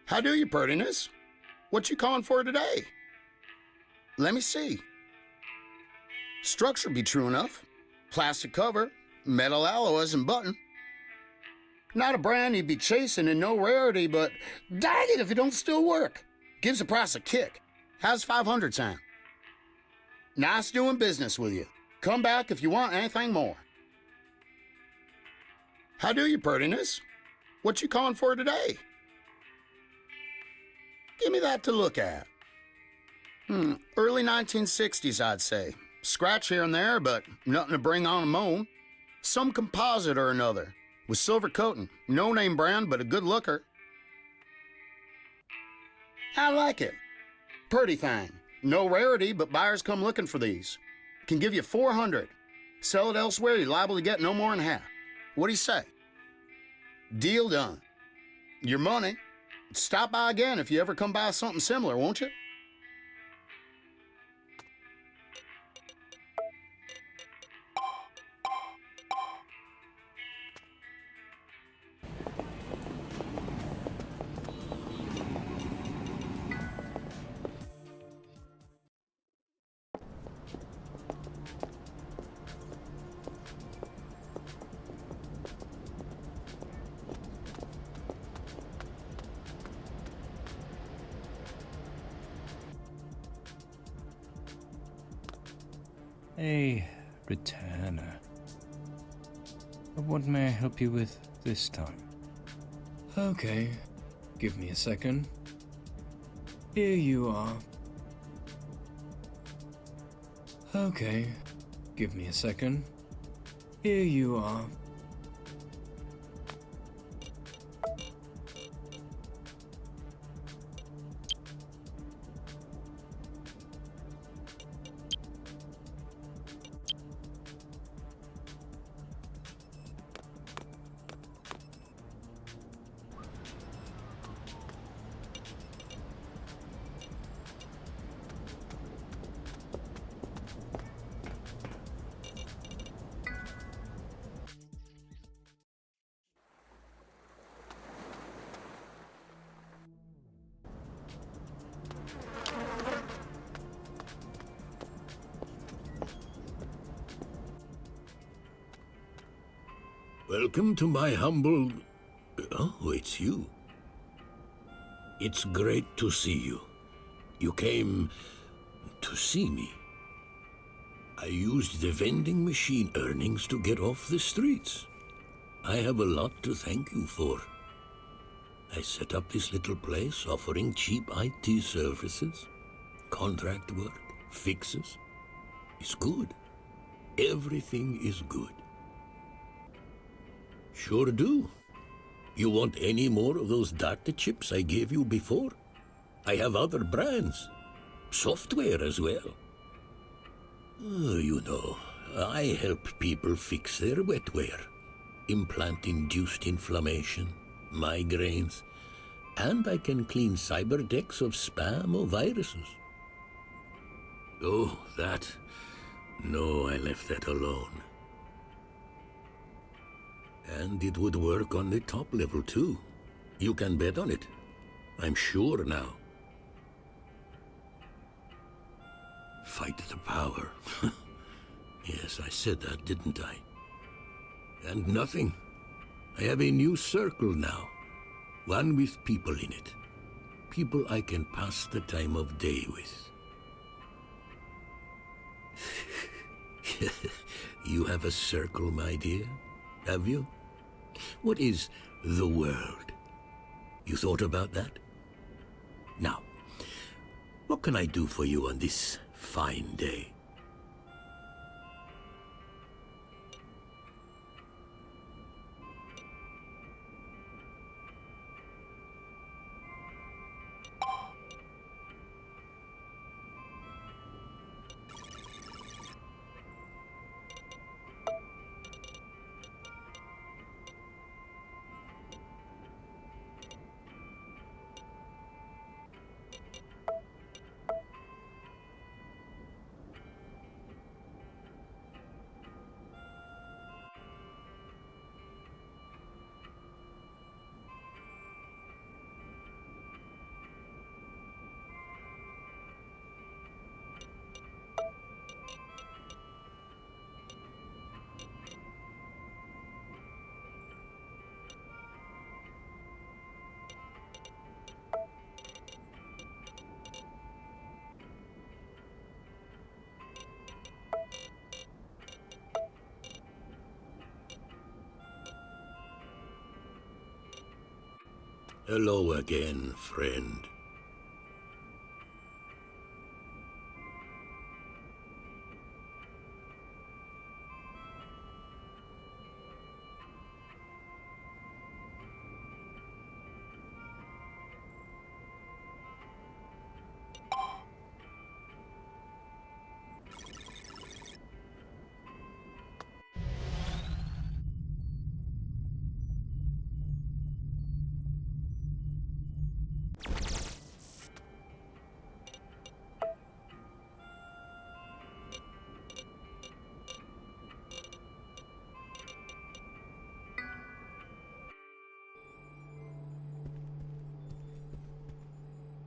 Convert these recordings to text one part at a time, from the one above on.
How do you, prettiness? What you calling for today? Let me see. Structure be true enough. Plastic cover, metal alloys and button. Not a brand you'd be chasing and no rarity, but dang it if it don't still work. Gives the price a kick. How's 500 sound? Nice doing business with you. Come back if you want anything more. How do you, prettiness? What you calling for today? Give me that to look at. Early 1960s, I'd say. Scratch here and there, but nothing to bring on a moan. Some composite or another, with silver coating. No name brand, but a good looker. I like it. Purty thing. No rarity, but buyers come looking for these. Can give you 400. Sell it elsewhere, you're liable to get no more than half. What do you say? Deal done. Your money. Stop by again if you ever come by something similar, won't you? A returner. What may I help you with this time? Okay, give me a second. Here you are. Okay, give me a second. Here you are. Welcome to my humble... Oh, it's you. It's great to see you. You came to see me. I used the vending machine earnings to get off the streets. I have a lot to thank you for. I set up this little place offering cheap IT services, contract work, fixes. It's good. Everything is good. Sure do. You want any more of those data chips I gave you before? I have other brands. Software as well. You know, I help people fix their wetware. Implant-induced inflammation, migraines, and I can clean CyberDEX of spam or viruses. Oh, that... No, I left that alone. And it would work on the top level too. You can bet on it. I'm sure now. Fight the power. Yes, I said that, didn't I? And nothing. I have a new circle now. One with people in it. People I can pass the time of day with. You have a circle, my dear? Have you? What is the world? You thought about that? Now, what can I do for you on this fine day? Hello again, friend.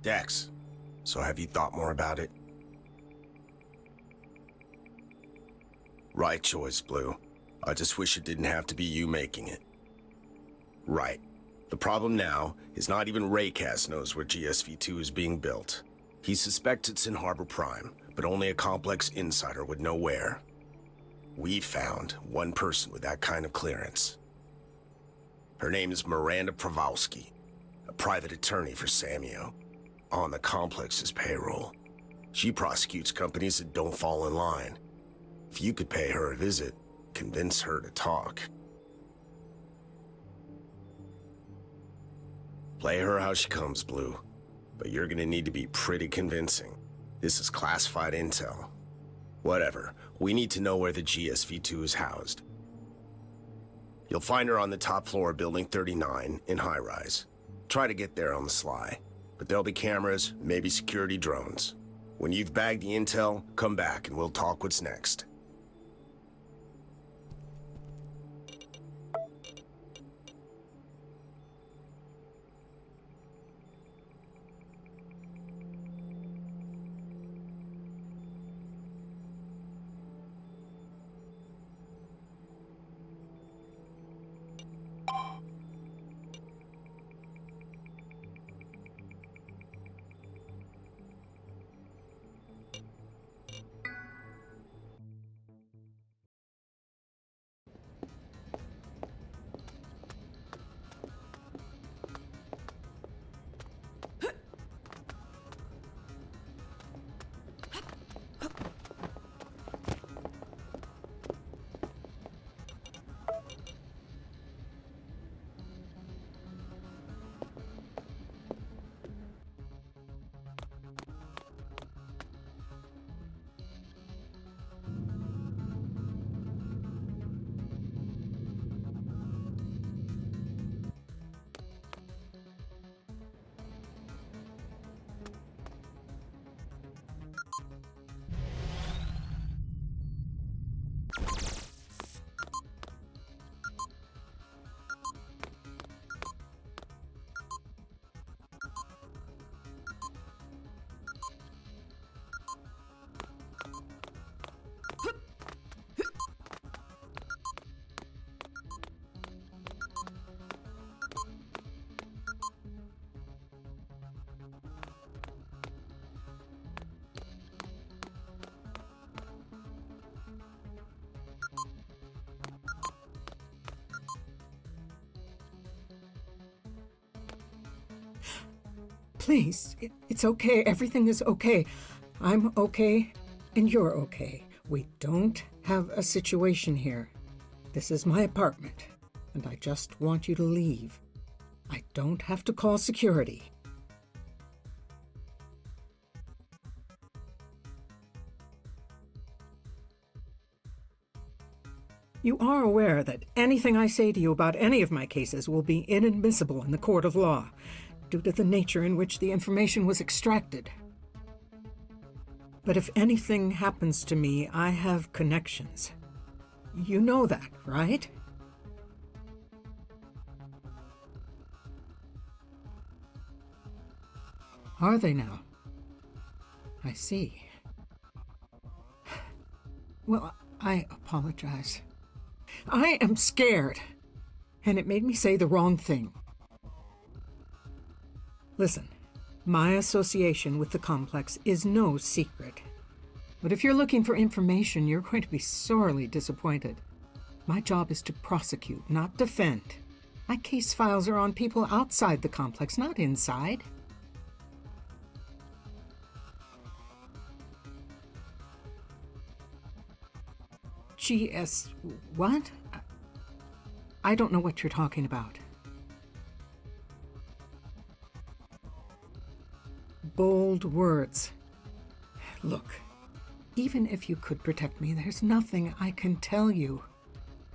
Dex, so have you thought more about it? Right choice, Blue. I just wish it didn't have to be you making it. Right. The problem now is not even Raycast knows where GSV-2 is being built. He suspects it's in Harbor Prime, but only a complex insider would know where. We found one person with that kind of clearance. Her name is Miranda Prawoski, a private attorney for Samio, on the complex's payroll. She prosecutes companies that don't fall in line. If you could pay her a visit, convince her to talk. Play her how she comes, Blue. But you're gonna need to be pretty convincing. This is classified intel. Whatever, we need to know where the GSV-2 is housed. You'll find her on the top floor of Building 39 in high-rise. Try to get there on the sly. But there'll be cameras, maybe security drones. When you've bagged the intel, come back and we'll talk what's next. Please, it's okay. Everything is okay. I'm okay, and you're okay. We don't have a situation here. This is my apartment, and I just want you to leave. I don't have to call security. You are aware that anything I say to you about any of my cases will be inadmissible in the court of law, due to the nature in which the information was extracted. But if anything happens to me, I have connections. You know that, right? Are they now? I see. Well, I apologize. I am scared, and it made me say the wrong thing. Listen, my association with the complex is no secret. But if you're looking for information, you're going to be sorely disappointed. My job is to prosecute, not defend. My case files are on people outside the complex, not inside. GS... what? I don't know what you're talking about. Bold words. Look, even if you could protect me, there's nothing I can tell you.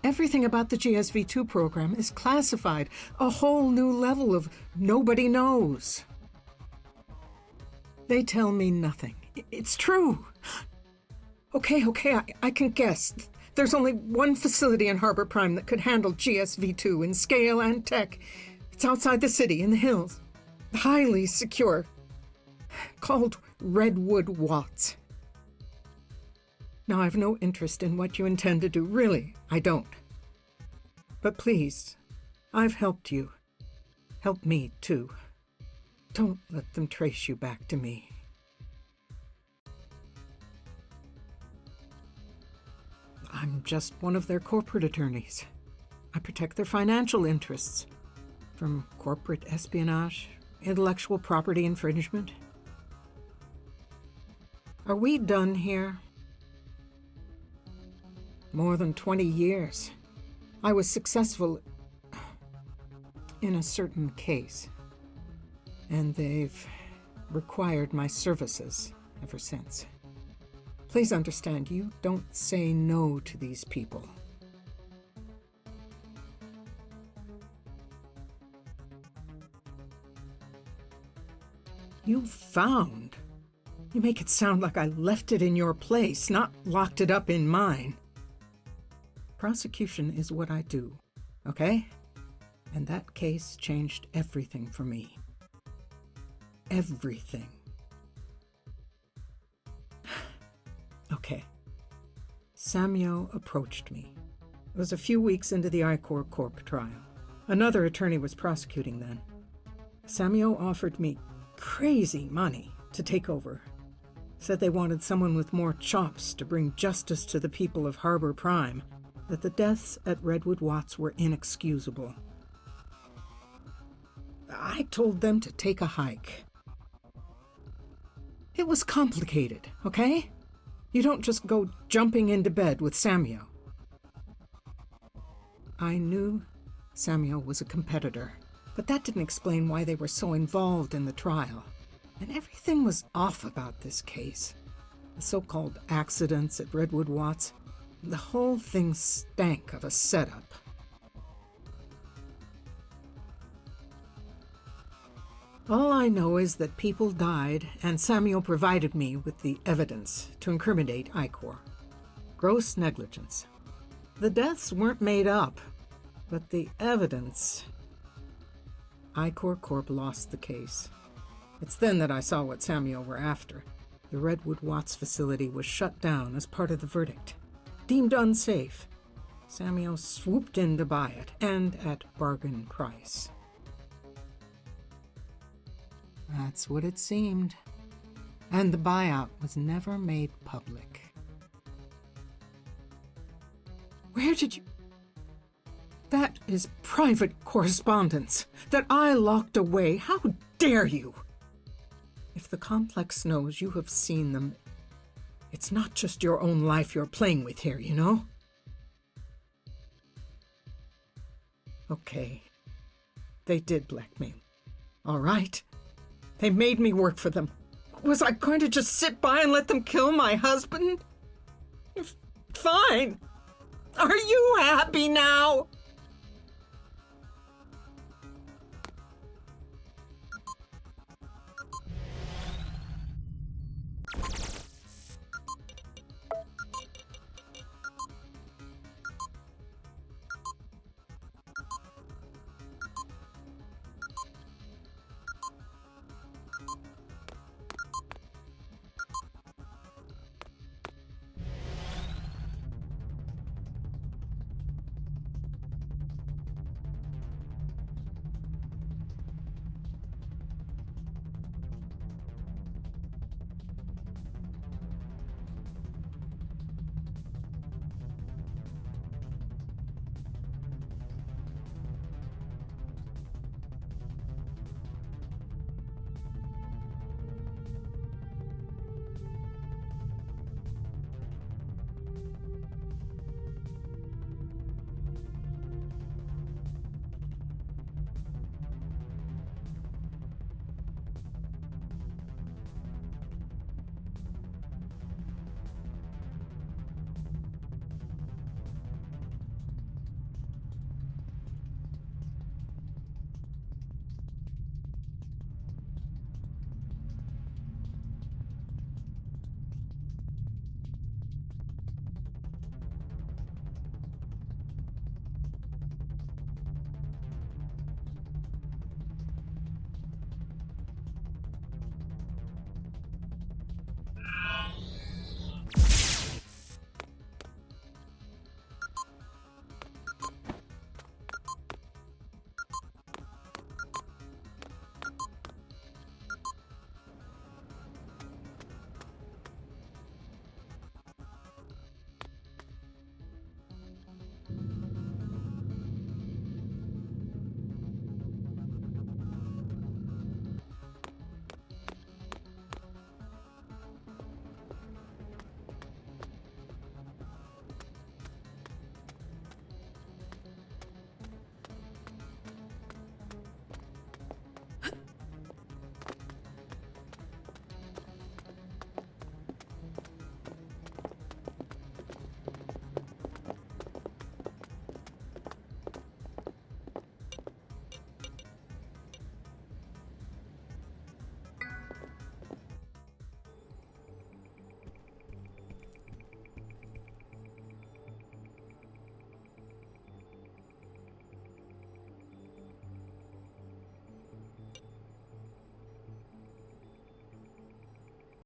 Everything about the GSV-2 program is classified, a whole new level of nobody knows. They tell me nothing. It's true. Okay, I can guess. There's only one facility in Harbor Prime that could handle GSV-2 in scale and tech. It's outside the city, in the hills. Highly secure. Called Redwood Watts. Now, I've no interest in what you intend to do. Really, I don't. But please, I've helped you. Help me, too. Don't let them trace you back to me. I'm just one of their corporate attorneys. I protect their financial interests from corporate espionage, intellectual property infringement. Are we done here? More than 20 years. I was successful in a certain case, and they've required my services ever since. Please understand, you don't say no to these people. You found? You make it sound like I left it in your place, not locked it up in mine. Prosecution is what I do, okay? And that case changed everything for me. Everything. Okay. Samuel approached me. It was a few weeks into the I-Corps Corp trial. Another attorney was prosecuting then. Samuel offered me crazy money to take over. Said they wanted someone with more chops to bring justice to the people of Harbor Prime, that the deaths at Redwood Watts were inexcusable. I told them to take a hike. It was complicated, okay? You don't just go jumping into bed with Samuel. I knew Samuel was a competitor, but that didn't explain why they were so involved in the trial. And everything was off about this case. The so-called accidents at Redwood Watts, the whole thing stank of a setup. All I know is that people died, and Samuel provided me with the evidence to incriminate I-Corps. Gross negligence. The deaths weren't made up, but the evidence... I-Corps Corp lost the case. It's then that I saw what Samuel were after. The Redwood Watts facility was shut down as part of the verdict. Deemed unsafe. Samuel swooped in to buy it, and at bargain price. That's what it seemed. And the buyout was never made public. Where did you... That is private correspondence that I locked away. How dare you? If the complex knows you have seen them, it's not just your own life you're playing with here, you know? Okay. They did blackmail. All right. They made me work for them. Was I going to just sit by and let them kill my husband? Fine. Are you happy now?